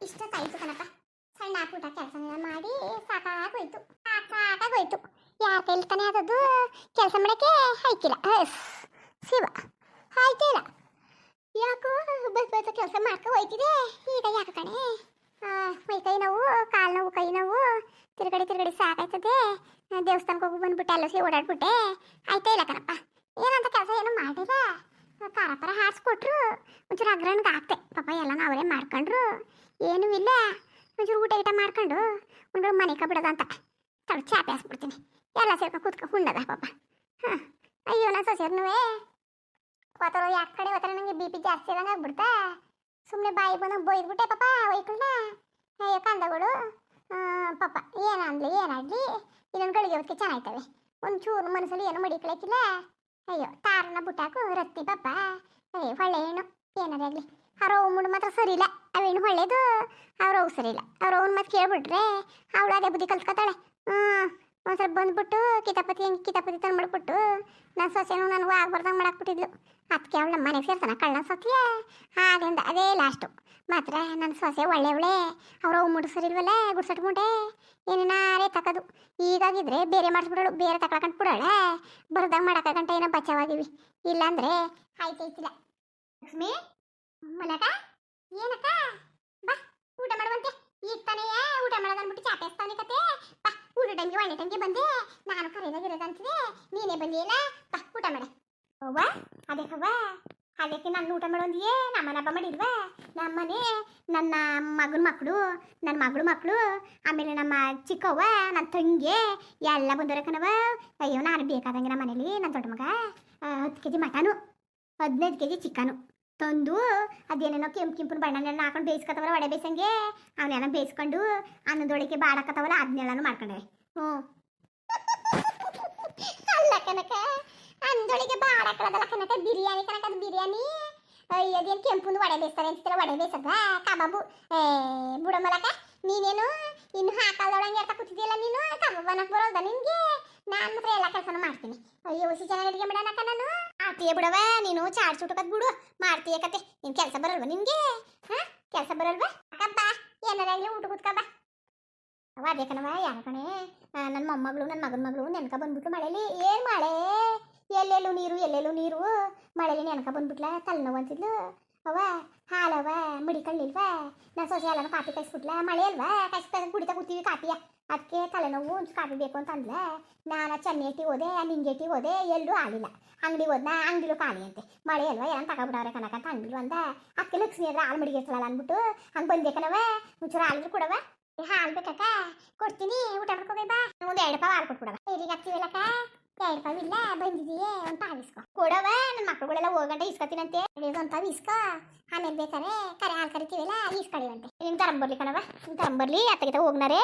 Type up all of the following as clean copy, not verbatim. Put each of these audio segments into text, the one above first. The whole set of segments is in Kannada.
ಇಷ್ಟೊತ್ತಾಯ್ತು ಕಣಪ್ಪ. ಸಣ್ಣ ಪುಟ್ಟ ಕೆಲಸನೆಲ್ಲ ಮಾಡಿ ಸಾಕಾಗೋಯ್ತು. ಸಾಕಾಗೋಯ್ತು. ಯಾರ ಕೈಲಿ ತಾನೇ ಆದದ್ದು ಕೆಲಸ ಮಾಡಕ್ಕೆ ಆಯ್ತಿಲ್ಲ. ಶಿವ ಆಯ್ತೇ ಇಲ್ಲ. ಯಾಕೋ ಬಸ್ ಕೆಲಸ ಮಾಡ್ಕೊ ಹೋಯ್ತಿದೆ. ಈಗ ಯಾಕೆ ಕಣೆ ಮೈ ಕೈ ನೋವು, ಕಾಲು ನೋವು, ಕೈ ನೋವು, ತಿರುಗಡಿ ಸಾಕಾಯ್ತದೆ. ದೇವಸ್ಥಾನಕ್ಕೆ ಹೋಗಿ ಬಂದ್ಬಿಟ್ಟೆ, ಅಲ್ಲ ಓಡಾಡ್ಬಿಟ್ಟೆ. ಆಯ್ತಾ ಇಲ್ಲ ಕಣಪ್ಪ. ಏನಂತ ಕೆಲಸ ಏನು ಮಾಡಿಲ್ಲ. ಖಾರ ಹಾರಿಸ್ಕೊಟ್ರು. ಒಂಚೂರು ಅಗ್ರಣ್ಗೆ ಆಗ್ತೆ ಪಾಪ. ಎಲ್ಲನೂ ಅವರೇ ಮಾಡ್ಕೊಂಡ್ರು. ಏನೂ ಇಲ್ಲ. ಒಂಚೂರು ಊಟ ಮಾಡ್ಕೊಂಡು ಒಂದು ಮನೆ ಬಿಡೋದು ಅಂತ ತಡ ಚಾಪೆ ಹಾಸ್ಬಿಡ್ತೀನಿ. ಎಲ್ಲ ಸೇರ್ಕೊಂಡು ಕೂತ್ಕೊಂಡು ಹುಣ್ಣದ ಪಾಪ. ಹಾಂ ಅಯ್ಯೋ ನಾನು ಸೊಸೆರ್ನುವೆ ಓತಾರೋ ಯಾಕೆ ಕಡೆ ಓತಾರ. ನನಗೆ ಬಿ ಪಿ ಜಾಸ್ತಿ ಆದಂಗೆ ಆಗ್ಬಿಡ್ತಾ. ಸುಮ್ಮನೆ ಬಾಯಿ ಬಂದಂಗೆ ಬೊಯ್ದ್ಬಿಟ್ಟೆ ಪಾಪ ವೈಕಲ್ನ. ಅಯ್ಯೋ ಕಂದಗಳು ಪಾಪ ಏನಾಗಲಿ ಇನ್ನೊಂದು ಗಳಿಗೆ ಹೊತ್ತಿಗೆ ಚೆನ್ನಾಯ್ತವೆ. ಒಂಚೂರು ಮನಸ್ಸಲ್ಲಿ ಏನು ಮಡಿಕೊಳಕ್ಕಿಲ್ಲ. ಅಯ್ಯೋ ತಾರನ ಬುಟ್ಟಾಕು ರತ್ತಿ ಪಾಪ. ಅಯ್ಯೋ ಹೊಳ್ಳೆ ಹೆಣ್ಣು ಏನಾರೇ ಆಗಲಿ. ಅವ್ರ ಅವು ಮುಡು ಮಾತ್ರ ಸರಿ ಇಲ್ಲ. ಅವೇನು ಒಳ್ಳೇದು, ಅವ್ರ ಅವು ಸರಿ ಇಲ್ಲ. ಅವ್ರ ಅವನ ಮತ್ತೆ ಕೇಳ್ಬಿಟ್ರೆ ಅವಳು ಅದೇ ಬುದ್ಧಿ ಕಲ್ತ್ಕೊತಾಳೆ. ಒಂದ್ಸಲ ಬಂದ್ಬಿಟ್ಟು ಕಿತಾಪತಿ ತಂದ್ಬಿಟ್ಬಿಟ್ಟು ನನ್ನ ಸೊಸೆನೂ ನನಗೂ ಆಗ್ಬಾರ್ದಂಗೆ ಮಾಡಾಕ್ಬಿಟ್ಟಿದ್ಲು. ಅದಕ್ಕೆ ಅವಳ ಮನೆಗೆ ಸೇರ್ತಾನ ಕಳ್ಳ ಸತ್ಯ. ಹಾಗೆಂದ ಅದೇ ಲಾಸ್ಟು. ಮಾತ್ರ ನನ್ನ ಸೊಸೆ ಒಳ್ಳೆಯವಳೆ. ಅವ್ರ ಅವು ಮುಡು ಸರಿ ಇಲ್ವಲ್ಲ ಗುಡ್ಸಟ್ಬಿಟ್ಟೆ. ಏನೇನಾರೇ ತಕೋದು. ಈಗಾಗಿದ್ರೆ ಬೇರೆ ಮಾಡಿಸ್ಬಿಡೋಳು, ಬೇರೆ ತಕೊಳಕಂಡು ಬಿಡೋಳೆ. ಬರ್ದಂಗೆ ಮಾಡೋಕ್ಕಂಟ ಏನೋ ಬಚಾವಾಗಿವಿ. ಇಲ್ಲಾಂದ್ರೆ ಆಯ್ತೈತಿಲ್ಲ. ಲಕ್ಷ್ಮಿ ಮಲಕ ಏನಕ್ಕ ಬಾ ಊಟ ಮಾಡುವಂತೆ. ಈಗ ತಾನೇ ಊಟ ಮಾಡೋದು ಅಂದ್ಬಿಟ್ಟು ಚಾಪೆ ಹಸ್ತಾನೆ ಕತೆ. ಬಾ ಊಟ ಟೈಮ್ಗೆ ಒಳ್ಳೆ ಟೈಮ್ಗೆ ಬಂದೆ. ನಾನು ಕರೆದಾಗಿರೋದು ಅಂತಿದೆ, ನೀನೇ ಬಂದಿಯಲ್ಲ. ಬಾ ಊಟ ಮಾಡ. ಅವ್ವ ಅದಕ್ಕವ್ವ ಅದಕ್ಕೆ ನಾನು ಊಟ ಮಾಡೋದಿಯೇ. ನಮ್ಮನ ಹಬ್ಬ ಮಾಡಿಲ್ವಾ? ನಮ್ಮನೆ ನನ್ನ ನನ್ನ ಮಗಳು ಮಕ್ಕಳು, ಆಮೇಲೆ ನಮ್ಮ ಚಿಕ್ಕವ್ವ, ನನ್ನ ತಂಗಿ ಎಲ್ಲ ಬಂದವ್ರೆ ಕಣವ. ಅಯ್ಯೋ ನಾನು ಬೇಕಾದಂಗೆ ನಮ್ಮ ಮನೇಲಿ ನನ್ನ ದೊಡ್ಡ ಮಗ 10 kg ಮಟನು, 15 kg ಚಿಕನು ತಂದು ಅದೇನೇನೋ ಕೆಂಪು ಬಣ್ಣನೆಲ್ಲ ಹಾಕೊಂಡು ಬೇಯಿಸ್ಕೊತವಲ್ಲ ಒಡೆ ಬೇಯಿಸಂಗೆ. ಅವನ್ನೆಲ್ಲ ಬೇಯಿಸ್ಕೊಂಡು ಅನ್ನದೊಳಗೆ ಬಾಡಕತ್ತವಲ್ಲ ಅದನ್ನೆಲ್ಲನೂ ಮಾಡ್ಕೊಂಡೆ. ಅಲ್ಲ ಕನಕ ಅನ್ನದೊಳಗೆ ಬಾಡಕದಲ್ಲ ಕನಕ, ಬಿರಿಯಾನಿ ಕನಕ. ಅದು ಬಿರಿಯಾನಿ. ಅದೇನು ಕೆಂಪುಂದು ಒಡೆ ಬೇಯಿಸ್ತಾರೆ ಅಂತೀರ. ಒಡೆ ಬೇಯಿಸದ ಕಬಾಬು. ಬುಡಮಲಕ ನೀನೇನು ಇನ್ನು ಹಾಕಲ್ದೊಳಂಗೆ ಇರ್ತಾ ಕೂತಿದ್ಯಲ್ಲ ನೀನು. ಕಬಾಬ್ ಅನ್ನಕ್ಕೆ ಬರೋದ ನಿನ್ಗೆ? ನಾನು ಮಾತ್ರ ಎಲ್ಲ ಕೆಲಸನೂ ಮಾಡ್ತೀನಿ. ಅಯ್ಯೋ ಹುಸಿ ಚೆನ್ನಾಗಿ ಅಡುಗೆ ಮಾಡೋಣಕ್ಕ ನಾನು. ಆಡ್ತೀಯ ಬಿಡವ ನೀನು. ಚಾಡ್ ಸುಟ್ಟಕತ್ ಬಿಡು ಮಾಡ್ತೀಯ ಕತೆ. ನಿನ್ ಕೆಲಸ ಬರಲ್ವ ನಿನ್ಗೆ? ಕೆಲಸ ಬರಲ್ವಾ? ಅಕ್ಕಬ್ಬ ಏನಾರಾಗಲಿ ಊಟ ಕೂತ್ಕಬ್ಬ. ಅವ ಅದೇ ಕಣವ ಯಾರ ಕಣೆ ನನ್ನ ಮೊಮ್ಮಗಳು ನನ್ನ ಮಗನ ಮಗಳು ನೆನ್ಕ ಬಂದ್ಬಿಟ್ಲು ಮಳೇಲಿ. ಏನು ಮಳೆ, ಎಲ್ಲೆಲ್ಲೂ ನೀರು ಮಳೇಲಿ ನೆನ್ಕ ಬಂದ್ಬಿಟ್ಲ. ತಲೆನೋವು ಅಂತಿದ್ಲು. ಅವ ಹಾಲವ ಮಡಿಕಳ್ಳಿಲ್ವಾ? ನನ್ನ ಸೊಸೆ ಎಲ್ಲನೂ ಕಾಫಿ ಕಾಯಿಸ್ಬಿಟ್ಲ. ಮಳೆ ಅಲ್ವಾ ಕಾಯಿಸ್ತಾ ಕುಡಿತಾ ಕೂತೀವಿ ಕಾಫಿಯ. ಅದಕ್ಕೆ ತಲೆನೋವು ಒಂದು ಕಾಫಿ ಬೇಕು ಅಂತ ಅಂದ್ಲ. ನಾನು ಚೆನ್ನೈಟಿಗೆ ಹೋದೆ, ನಿಂಗೇಟಿಗೆ ಹೋದೆ, ಎಲ್ಲೂ ಆಲಿಲ್ಲ. ಅಂಗಡಿ ಹೋದ್ನ, ಅಂಗಡಿಲೂ ಖಾಲಿ ಅಂತೆ. ಮಳೆ ಅಲ್ವಾ ಏನು ತಗೊಬಿಡವ್ರೆ ಕನಕಂತ ಅಂಗಡಿಲು ಅಂದ. ಅದಕ್ಕೆ ಲಕ್ಷ್ಮಿ ಅಂದ್ರೆ ಹಾಲು ಮಡಿಗಿರ್ತಳಲ್ಲ ಅಂದ್ಬಿಟ್ಟು ಹಂಗೆ ಬಂದೆ ಕಣವ. ಒಂಚೂರು ಹಾಲಿದ್ರು ಕೊಡವ. ಹಾಲು ಬೇಕಕ್ಕ ಕೊಡ್ತೀನಿ. ಊಟ ಮಾಡ್ಕೋಬೇ ಬಾ. ಒಂದು 2 ಪಾವ್ ಹಾಲು ಕೊಟ್ಬಿಡವ. ಈಗ ಆಗ್ತೀವಲ್ಲಕ್ಕ 2 ಪಾವ್ ಇಲ್ಲ ಬಂದಿದೀಯೇ ಒಂದು ಪಾವ್ ಇಸ್ಕೊ ಕೊಡವ. ನನ್ನ ಮಕ್ಕಳುಗಳೆಲ್ಲ ಹೋಗಂಟ ಇಸ್ಕೊತೀನಂತೆ. ಒಂದು ಪಾವ್ ಇಸ್ಕೊ. ಆಮೇಲೆ ಬೇಕಾರೆ ಹಾಲು ಕರಿತೀವಲ್ಲ ಇಸ್ಕಳಿವಂತೆ. ನಿನ್ ತರಂಬರ್ಲಿ ಕಣವ, ನಿನ್ ತರಂಬರ್ಲಿ. ಅತ್ತಗಿತ ಹೋಗ್ನಾರೆ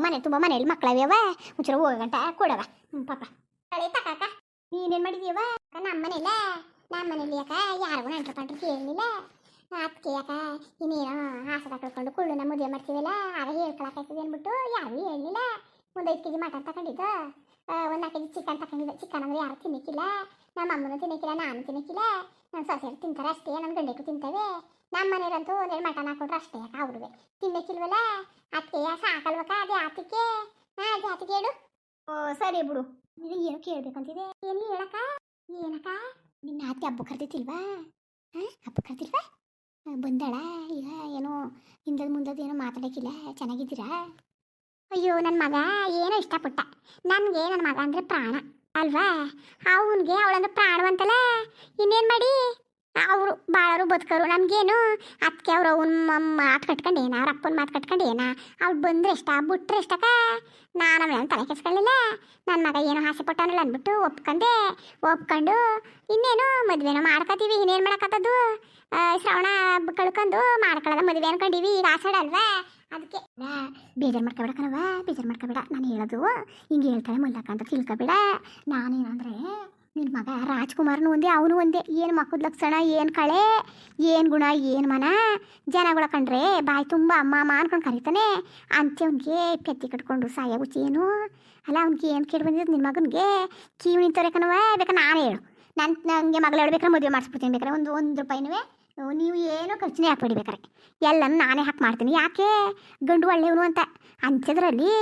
ಮನೆ ತುಂಬ ಮನೇಲಿ ಮಕ್ಕಳವ್ಯವ. ಒಂಚೂರು ಹೋಗಂಟ ಕೊಡವ. ಪಾಪ ಕಳೆ ತಕಾಕ. ನೀನೇನು ಮಾಡಿದೀಯವ? ನಮ್ಮ ಮನೇಲಿ ಯಾಕ ಯಾರಿಗೂ ನೆಂಟ್ರು ಪಂಟ್ರು ಕೇಳಲಿಲ್ಲ. ಅದಕ್ಕೆ ಯಾಕ ಇನ್ನೇನೋ ಹಾಸನ ಕಳ್ಕೊಂಡು ಕುಳ್ಳುನ ಮದುವೆ ಮಾಡ್ತೀವಲ್ಲ ಆಗ ಹೇಳ್ಕೊಳಕಾಯ್ತದೆ ಅಂದ್ಬಿಟ್ಟು ಯಾರೂ ಹೇಳಲಿಲ್ಲ. ಒಂದು 5 kg ಮಟನ್ ತಗೊಂಡಿದ್ದು, ಒಂದು 4 kg ಚಿಕನ್ ತಗೊಂಡಿದ್ದು. ಚಿಕನ್ ಅಂದರೆ ಯಾರು ತಿನ್ನಕ್ಕಿಲ್ಲ. ನಮ್ಮ ಅಮ್ಮನೂ ತಿನ್ನಕ್ಕಿಲ್ಲ, ನಾನು ತಿನ್ನಕ್ಕಿಲ್ಲ. ನನ್ನ ಸೊಸೆಯರು ತಿಂತಾರೆ ಅಷ್ಟೇ, ನನ್ನ ಗಂಡಕ್ಕೂ ತಿಂತವೆ. ನಮ್ಮ ಮನೆಯವ್ರಂತೂ ಒಂದೇಳು ಮಟನ್ ಹಾಕೊಂಡ್ರೆ ಅಷ್ಟೇ ಯಾಕೆ ಅವ್ರಿಗೆ ತಿನ್ನಕ್ಕಿಲ್ವಲ್ಲ. ಅದಕ್ಕೆ ಸಾಕಲ್ವಕ್ಕ ಅದೇ ಆತಿಗೆ. ಜಾತಿಗೆ ಹೇಳು. ಓ ಸರಿ ಬಿಡು. ನೀನು ಏನು ಕೇಳ್ಬೇಕಂತಿದೆ. ಏನು ಹೇಳಕ್ಕ? ಏನಕ್ಕ ನಿನ್ನ ಆತಿ ಹಬ್ಬ ಕರ್ದಿತ್ತಿಲ್ವಾ? ಹಬ್ಬ ಕರ್ದಿಲ್ವಾ? ಬಂದಾಳ ಈಗ? ಏನೋ ಹಿಂದದ ಮುಂದದ ಏನೋ ಮಾತಾಡೋಕ್ಕಿಲ್ಲ. ಚೆನ್ನಾಗಿದ್ದೀರಾ? ಅಯ್ಯೋ ನನ್ನ ಮಗ ಏನೋ ಇಷ್ಟಪಟ್ಟ. ನನಗೆ ನನ್ನ ಮಗ ಅಂದರೆ ಪ್ರಾಣ ಅಲ್ವಾ? ಅವನಿಗೆ ಅವಳಂದ್ರೆ ಪ್ರಾಣವಂತಲ್ಲ. ಇನ್ನೇನು ಮಾಡಿ ಅವರು ಬಾಳರು ಬದುಕರು ನಮಗೇನು. ಅದಕ್ಕೆ ಅವ್ರು ಅವನ ಮಾತು ಕಟ್ಕೊಂಡೇನ, ಅವ್ರ ಅಪ್ಪನ ಮಾತು ಕಟ್ಕೊಂಡೇನ. ಅವ್ಳು ಬಂದರೆ ಇಷ್ಟ ಬಿಟ್ರೆ ಇಷ್ಟಕ್ಕ. ನಾನು ಅವಳ ತಲೆ ಕೆಸ್ಕೊಳ್ಳಿಲ್ಲ. ನನ್ನ ಮಗ ಏನೋ ಆಸೆ ಪಟ್ಟವನಲ್ಲ ಅಂದ್ಬಿಟ್ಟು ಒಪ್ಕೊಂಡು ಇನ್ನೇನು ಮದುವೆನೋ ಮಾಡ್ಕೊತೀವಿ. ಇನ್ನೇನು ಮಾಡೋಕ್ಕತ್ತದು? ಶ್ರವಣ ಕಳ್ಕೊಂಡು ಮಾಡ್ಕೊಳ್ಳೋದ ಮದುವೆ ಅನ್ಕೊಂಡಿವಿ. ಈಗ ಆಷಾಢ ಅಲ್ವಾ? ಅದಕ್ಕೆ ಬೇಜಾರು ಮಾಡ್ಕೊಬೇಡ ಕಣವ, ಬೇಜಾರು ಮಾಡ್ಕೊಬೇಡ. ನಾನು ಹೇಳೋದು ಹಿಂಗೆ ಹೇಳ್ತಾಳೆ ಮಲ್ಲಕ್ಕ ಅಂತ ತಿಳ್ಕೊಬೇಡ. ನಾನೇನಂದರೆ ನಿನ್ನ ಮಗ ರಾಜ್ಕುಮಾರ್ನು ಒಂದೇ, ಅವನು ಒಂದೇ. ಏನು ಮಕ್ಕದ ಲಕ್ಷಣ, ಏನು ಕಳೆ, ಏನು ಗುಣ, ಏನು ಮನ. ಜನಗಳ ಕಂಡ್ರೆ ಬಾಯಿ ತುಂಬ ಅಮ್ಮ ಅಮ್ಮ ಅನ್ಕೊಂಡು ಕರೀತಾನೆ. ಅಂತೆ ಅವ್ನಿಗೆ ಪೆತ್ತಿ ಕಟ್ಕೊಂಡು ಸಾಯ ಹುಚ್ಚಿ ಏನು ಅಲ್ಲ. ಅವ್ನಿಗೆ ಏನು ಕೇಳಿ ಬಂದಿದ್ದು ನಿನ್ನ ಮಗನಿಗೆ? ಕೀವು ನಿಂತವ್ರೆ ಕಣವ. ಬೇಕಾ ನಾನು ಹೇಳು, ನನಗೆ ಮಗಳು ಹೇಳ್ಬೇಕಾರೆ ಮದುವೆ ಮಾಡಿಸ್ಬಿಡ್ತೀನಿ. ಬೇಕಾರೆ ಒಂದು ರೂಪಾಯಿನೂ ನೀವು ಏನೋ ಖರ್ಚನೇ ಹಾಕ್ಬೇಡಿ ಬೇಕಾರೆ, ಎಲ್ಲನೂ ನಾನೇ ಹಾಕಿ ಮಾಡ್ತೀನಿ. ಯಾಕೆ ಗಂಡು ಒಳ್ಳೆಯವನು ಅಂತ ಅಂಥದ್ರಲ್ಲಿ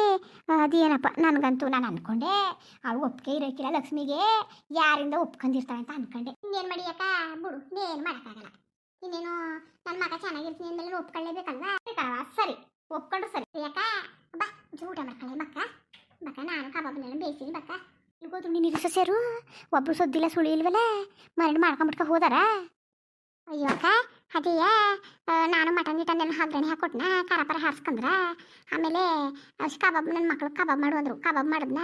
ಅದೇನಪ್ಪ, ನನಗಂತೂ ನಾನು ಅಂದ್ಕೊಂಡೆ ಅವಳು ಒಪ್ಪಿಗೆ ಇರೋಕ್ಕಿಲ್ಲ ಲಕ್ಷ್ಮಿಗೆ, ಯಾರಿಂದ ಒಪ್ಕೊಂಡಿರ್ತಾಳೆ ಅಂತ ಅಂದ್ಕೊಂಡೆ. ಇನ್ನೇನು ಮಾಡಿ ಅಕ್ಕ, ಬಿಡು, ಇನ್ನೇನು ಮಾಡೋಕ್ಕಾಗಲ್ಲ. ಇನ್ನೇನು ನನ್ನ ಮಗ ಚೆನ್ನಾಗಿರ್ತೀನಿ ಅಂದಮೇಲೆ ಒಪ್ಕೊಳ್ಳೇಬೇಕಲ್ವಾ? ಸರಿ, ಒಪ್ಕೊಂಡು ಸರಿ ಯಾಕ, ಬಾ ಊಟ ಮಾಡ್ಕೊಳ್ಳಿ ಬಕ್ಕ ಬಕ್ಕ, ನಾನು ಕಬಾಬ್ನೆಲ್ಲ ಬೇಯಿಸ್ತೀನಿ ಬಕ್ಕ. ಇಲ್ಗೋದು ನೀನು ಸೊಸೆರು ಒಬ್ರು ಸೊದ್ದಿಲ್ಲ ಸುಳಿ ಇಲ್ವಲ್ಲ, ಮರಳು ಮಾಡ್ಕೊಂಬಿಟ್ಕ ಹೋದಾರ. ಅಯ್ಯೋ ಅಕ್ಕ, ಅದೇ ನಾನು ಮಟನ್ ಗಿಟನ್ನೆಲ್ಲ ಒಗ್ಗರಣೆ ಹಾಕೊಟ್ನ, ಖಾರ ಪರ ಹಾರಿಸ್ಕೊಂಡ್ರ. ಆಮೇಲೆ ಕಬಾಬ್ ನನ್ನ ಮಕ್ಳು ಕಬಾಬ್ ಮಾಡು ಅಂದರು, ಕಬಾಬ್ ಮಾಡಿದ್ನ.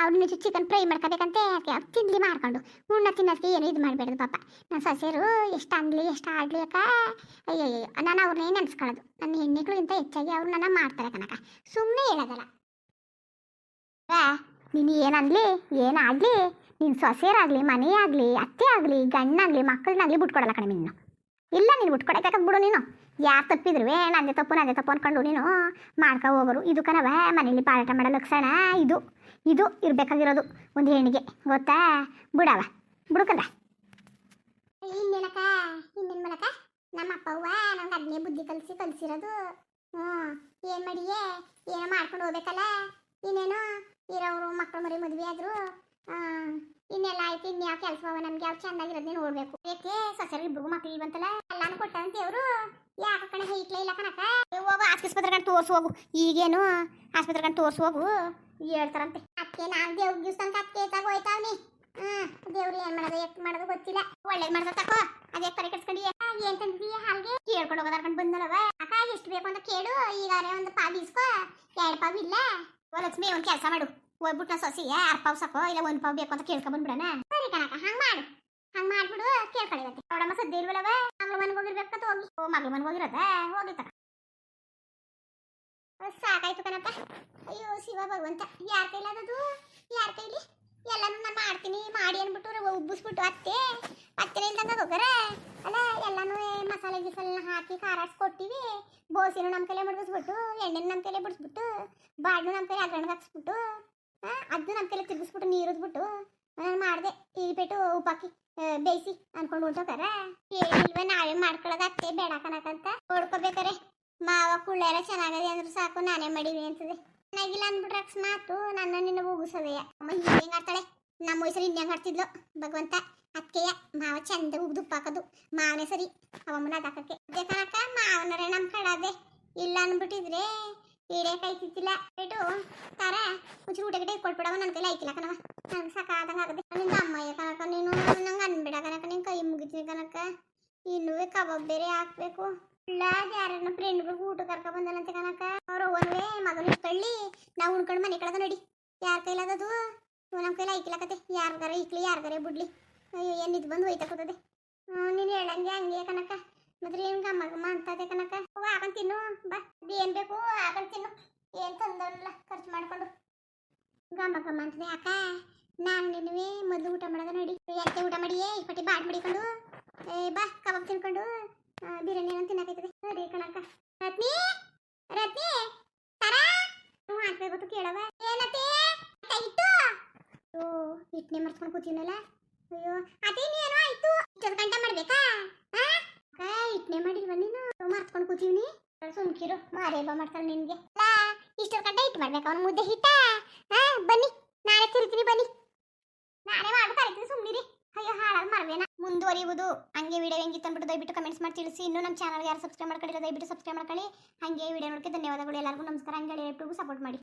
ಅವ್ರು ನಿಜ ಚಿಕನ್ ಫ್ರೈ ಮಾಡ್ಕೋಬೇಕಂತೆ, ಅದಕ್ಕೆ ತಿಂಡ್ಲಿ ಮಾಡ್ಕೊಂಡು ತಿನ್ನೋದಕ್ಕೆ ಏನು ಇದು ಮಾಡಬೇಡ್ದು ಪಾಪ. ನನ್ನ ಸೊಸೆರು ಎಷ್ಟು ಅನ್ಲಿ ಎಷ್ಟು ಆಡಲಿ ಅಕ್ಕ. ಅಯ್ಯೋ ನಾನು ಅವ್ರನ್ನೇ ನೆನೆಸ್ಕೊಳ್ಳೋದು, ನನ್ನ ಹೆಣ್ಣಿಗಳಿಗಿಂತ ಹೆಚ್ಚಾಗಿ ಅವ್ರು ನನ್ನ ಮಾಡ್ತಾರೆ ಕನಕ, ಸುಮ್ಮನೆ ಹೇಳೋದಲ್ಲ. ನೀನು ಏನನ್ಲಿ ಏನಾಗಲಿ, ನೀನು ಸೊಸೆಯರಾಗಲಿ ಮನೆ ಆಗಲಿ ಅತ್ತೆ ಆಗಲಿ ಗಂಡಾಗಲಿ ಮಕ್ಕಳನ್ನಾಗಲಿ ಬಿಟ್ಕೊಡಲ್ಲ ಕಣೆ ನೀನು. ಇಲ್ಲ ನೀನು ಬಿಟ್ಕೊಡಬೇಕಾದ್ ಬಿಡು. ನೀನು ಯಾರು ತಪ್ಪಿದ್ರುವೆ ನಂದೇ ತಪ್ಪು ಅನ್ಕೊಂಡು ನೀನು ಮಾಡ್ಕೊ ಹೋಗೋರು. ಇದು ಕಣವ ಮನೇಲಿ ಪಾಠ ಮಾಡೋ ಲಕ್ಷಣ. ಇದು ಇದು ಇರಬೇಕಾಗಿರೋದು ಒಂದು ಹೆಣ್ಣಿಗೆ, ಗೊತ್ತಾ? ಬಿಡವ ಬಿಡುಕಲ್ಲ. ಇನ್ನೇನಕ್ಕ, ಇನ್ನೇನು ಮಾಡಕ್ಕ, ನಮ್ಮ ಅಪ್ಪ ಅವ್ವ ನಮ್ಗೆ ಅದನ್ನೇ ಬುದ್ಧಿ ಕಲಿಸಿರೋದು. ಏನು ಮಾಡಿಯೇ, ಏನೋ ಮಾಡ್ಕೊಂಡು ಹೋಗ್ಬೇಕಲ್ಲ. ಇನ್ನೇನು ಇರೋರು ಮಕ್ಕಳು ಮರಿ ಮದುವೆ ಆದರು, ಇನ್ನೆಲ್ಲ ಆಯ್ತು. ಇನ್ಯಾವ ಕೆಲಸ ನಮ್ಗೆ ಯಾವ ಚೆನ್ನಾಗಿರೋದೇ ನೋಡ್ಬೇಕು. ಯಾಕೆ ಸೊಸೆರು ಇಬ್ರಿಗೂ ಮಕ್ಳು ಇಲ್ವಂತಲ್ಲ, ಎಲ್ಲಾನು ಕೊಟ್ಟಂತೆ ಅವರು. ಯಾಕ ಕಣ ಹೈಕ್ಲೇ ಇಲ್ಲ ಕಣಕ, ಹೋಗು ಆಸ್ಪತ್ರೆ ಕಂಡು ತೋರ್ಸು ಹೋಗು. ಈಗೇನು ಆಸ್ಪತ್ರೆ ಕಂಡು ತೋರ್ಸು ಹೋಗು ಹೇಳ್ತಾರಂತೆ. ಅದಕ್ಕೆ ನಾನು ದೇವ್ರ ದಿವ್ಸಂಕ ಅದಕ್ಕೆ ಹೋಯ್ತಾವ್ನಿ. ದೇವ್ರು ಏನ್ ಮಾಡೋದು ಎತ್ ಮಾಡೋದು ಗೊತ್ತಿಲ್ಲ. ಒಳ್ಳೇದು ಮಾಡ್ದ ತಕೋ, ಅದೇ ಕರೆ ಕೆಡ್ಸ್ಕೊಂಡಿ. ಏನ್ ತಂದಿದೀಯ ಹಾಲ್ಗೆ? ಕೇಳ್ಕೊಂಡು ಹೋಗೋದಾರ್ಕೊಂಡು ಬಂದಲ್ಲವ ಅಕ್ಕ, ಎಷ್ಟು ಬೇಕು ಅಂತ ಕೇಳು. ಈಗಾರೆ ಒಂದು ಪಾವ್ ಇಸ್ಕೋ, 2 ಪಾವ್ ಇಲ್ಲ. ಲಕ್ಷ್ಮಿ ಒಂದು ಕೆಲಸ ಮಾಡು, ಹೋಗ್ಬಿಟ್ಟು ನಾ ಸೊಸೆಯ 6 ಪಾವ್ ಸಾಕೋ, ಇಲ್ಲ 1 ಪಾವ್ ಬೇಕು ಅಂತ ಕೇಳ್ಕೊಂಡ್ಬಿಡೋಣ. ಸರಿ ಕಣಕ, ಹಂಗೆ ಮಾಡು, ಹಂಗೆ ಮಾಡ್ಬಿಡು. ಕೇಳ್ಕೊಳ್ಳಿ ಅವಳಮ್ಮ ಸದ್ಯ ಇಲ್ವಲ್ಲವ, ಮಗಳ ಮನೆಗೆ ಹೋಗಿರ್ಬೇಕಂತ ಹೋಗಿ. ಮಗಳ ಮನೆಗೆ ಹೋಗಿರೋದ ಹೋಗಿ ತಕ. ಸಾಕಾಯ್ತು ಕಣಪ್ಪ. ಅಯ್ಯೋ ಶಿವ ಭಗವಂತ, ಯಾರ ಕೈಲಾದದು, ಯಾರ ಕೈಲಿ ಎಲ್ಲನೂ ನಾನು ಮಾಡ್ತೀನಿ ಮಾಡಿ ಅಂದ್ಬಿಟ್ಟು ಉಬ್ಬಿಸ್ಬಿಟ್ಟು ಅತ್ತೆ ಇಲ್ದಂಗ ಹೋಗಾರ ಅಲ್ಲ. ಎಲ್ಲನೂ ಮಸಾಲೆ ಗಿಸಾಲೆನ ಹಾಕಿ ಖಾರ ಕೊಟ್ಟಿವಿ. ಬೋಸಿನೂ ನಮ್ಮ ಕೈಲೇ ಮಡಗಿಸ್ಬಿಟ್ಟು, ಎಣ್ಣೆನ ನಮ್ಮ ಕೈಲೇ ಬಿಡಿಸ್ಬಿಟ್ಟು, ಬಾಡ್ನು ನಮ್ಮ ಕೈಲಿ ಅಗ್ರಣಗೆ ಹಾಕ್ಸ್ಬಿಟ್ಟು, ಅದು ನಮ್ಮ ಕೈಲೇ ತಿರ್ಗಿಸ್ಬಿಟ್ಟು ನೀರಿದ್ಬಿಟ್ಟು ನಾನು ಮಾಡಿದೆ. ಇಳ್ಬಿಟ್ಟು ಉಪ್ಪಾಕಿ ಬೇಯಿಸಿ ಅನ್ಕೊಂಡು ಹೊಂಟೋಗಾರ. ಹೇಳಿಲ್ವ ನಾವೇ ಮಾಡ್ಕೊಳ್ಳೋದು, ಅತ್ತೆ ಬೇಡ ಕಣಕಂತ ನೋಡ್ಕೋಬೇಕಾರೆ. ಮಾವ ಕುಳ್ಳ ಎಲ್ಲ ಚೆನ್ನಾಗದೆ ಅಂದ್ರೆ ಸಾಕು, ನಾನೇ ಮಾಡಿವಿ ಅಂತದೆ. ಚೆನ್ನಾಗಿಲ್ಲ ಅಂದ್ಬಿಟ್ರೆ ಅಕಸ್ಮಾತು ನನ್ನ ನಿನ್ನ ಉಗಿಸೋದೆಯ. ಅಮ್ಮ ಹಿಂಗೆ ಆಡ್ತಾಳೆ, ನಮ್ಮ ವಯಸ್ಸಲ್ಲಿ ಇನ್ನೇಂಗೆ ಆಡ್ತಿದ್ಲು ಭಗವಂತ. ಅದಕ್ಕೆಯ ಮಾವ ಚಂದ ಉಗ್ದು ಉಪ್ಪಾಕೋದು, ಮಾವನೇ ಸರಿ ಅವಮ್ಮನ ಅದಾಕಕ್ಕೆ. ಅದೇ ಕನಕ ಮಾವನರೇ ನಮ್ಮ ಕಳಾದೆ. ಇಲ್ಲ ಅಂದ್ಬಿಟ್ಟಿದ್ರೆ ಈಡೇ ಕಾಯ್ತಿತ್ತಿಲ್ಲ. ಬಿಟ್ಟು ತಾರ ಮುಂಚೆ ಊಟ ಗಿಟ ಇಟ್ಕೊಟ್ಬಿಡವ, ನನ್ನ ಕೈಲಿ ಆಯ್ತಿಲ್ಲ ಕಣವ, ನಂಗೆ ಸಾಕಾದಂಗೆ ಆಗದೆ. ನಿಂದ ಅಮ್ಮಯ್ಯ ಕನಕ, ನೀನು ನಂಗೆ ಅನ್ಬೇಡ ಕನಕ, ನಿನ್ನ ಕೈ ಮುಗಿತೀನಿ ಕನಕ. ಇನ್ನೂ ಕಬಾಬ್ ಬೇರೆ ಹಾಕ್ಬೇಕು. ಇಲ್ಲ ಯಾರನ್ನ ಫ್ರೆಂಡ್ಗಳಿಗೆ ಊಟ ಕರ್ಕ ಬಂದನಂತೆ ಕನಕ. ಅವ್ರು ಒಂದೇ ಮಗನ ಇಟ್ಕೊಳ್ಳಿ, ನಾವು ಉಣ್ಕೊಂಡು ಮನೆ ಕಳೆದ ನಡಿ. ಯಾರ ಕೈಲಾದದು, ನಮ್ಮ ಕೈಲಿ ಐಕಿಲ್ಲ ಕತೆ. ಯಾರ್ಗಾರ ಇಕ್ಲಿ ಯಾರ್ಗಾರ ಬಿಡ್ಲಿ. ಅಯ್ಯೋ ಏನು ಇದು ಬಂದು ಹೋಯ್ತಾ ಕೂತದೆ. ನೀನು ಹೇಳಂಗೆ ಹಂಗೆ ಕನಕ. ಮತ್ತೆ ಏನು ಗಮ್ಮ ಅಂತದೆ ಕನಕ. ಹಾಕೊಂಡು ತಿನ್ನು ಬಾ, ಏನು ಬೇಕು ಹಾಕೊಂಡು ತಿನ್ನು, ಏನು ತಂದಲ್ಲ ಖರ್ಚು ಮಾಡ್ಕೊಂಡು. ಗಮ್ಮ ಅಂತದೆ ಅಕ್ಕ. ನಾನು ನಿನ್ನೆ ಮೊದಲು ಊಟ ಮಾಡೋದ ನಡಿ. ಯಾಕೆ ಊಟ ಮಾಡಿಯೇ ಇಪ್ಪಟ್ಟಿ ಬಾಟ್ ಮಾಡಿಕೊಂಡು ಬಾ ಕಬಾಬ್ ತಿನ್ಕೊಂಡು ಬಿರಿಯಾನಿ ಏನೋ ತಿನ್ನಕೈತದೆ. ಸರಿ ಕಣಕ್ಕ. ರತ್ನಿ ರತ್ನಿ ತರ ಹಾಕ್ಬೇಕು ಕೇಳವ. ಏನತ್ತೆ ಇಟ್ಟು ಓ ಇಟ್ನೆ ಮರ್ಸ್ಕೊಂಡು ಕೂತೀನಲ್ಲ. ಅಯ್ಯೋ ಅದೇನೇನೋ ಆಯ್ತು, ಇಷ್ಟೊಂದು ಗಂಟೆ ಮಾಡ್ಬೇಕಾ? ಇಟ್ನೆ ಮಾಡಿಲ್ವ ನೀನು? ಮರ್ಸ್ಕೊಂಡು ಕೂತೀವಿ. ಸುಮ್ಕಿರು, ಮಾರೇಬ ಮಾಡ್ತಾಳೆ ನಿನ್ಗೆ. ಇಷ್ಟೊಂದು ಗಂಟೆ ಇಟ್ಟು ಮಾಡ್ಬೇಕಾ? ಅವ್ನು ಮುದ್ದೆ ಹಿಟ್ಟ. ಬನ್ನಿ ನಾನೇ ತಿರ್ತೀನಿ, ಬನ್ನಿ ನಾನೇ ಮಾಡಿ ಕರಿತೀನಿ, ಸುಮ್ಮನಿರಿ. ಅಯ್ಯೋ ಹಾಳಾಗಿ ಮರವೇನ ಮುಂದುವರಿಯುವುದು. ಹಂಗೆ ವಿಡಿಯೋ ಹೆಂಗಿತ್ತು ಅಂದ್ಬಿಟ್ಟು ದಯವಿಟ್ಟು ಕಮೆಂಟ್ಸ್ ಮಾಡಿ ತಿಳಿಸಿ. ಇನ್ನೂ ನಮ್ಮ ಚಾನಲ್ಗೆ ಯಾರು ಸಬ್ಸ್ಕ್ರೈಬ್ ಮಾಡ್ಕೊಂಡಿರೋ ದಯವಿಟ್ಟು ಸಬ್ಸ್ಕ್ರೈಬ್ ಮಾಡ್ಕೊಳ್ಳಿ. ಹಾಗೆ ವಿಡಿಯೋ ನೋಡೋಕ್ಕೆ ಧನ್ಯವಾದಗಳು. ಎಲ್ಲರಿಗೂ ನಮಸ್ಕಾರ. ಹಂಗೆ ಯೂಟ್ಯೂಬ್ಗೂ ಸಪೋರ್ಟ್ ಮಾಡಿ.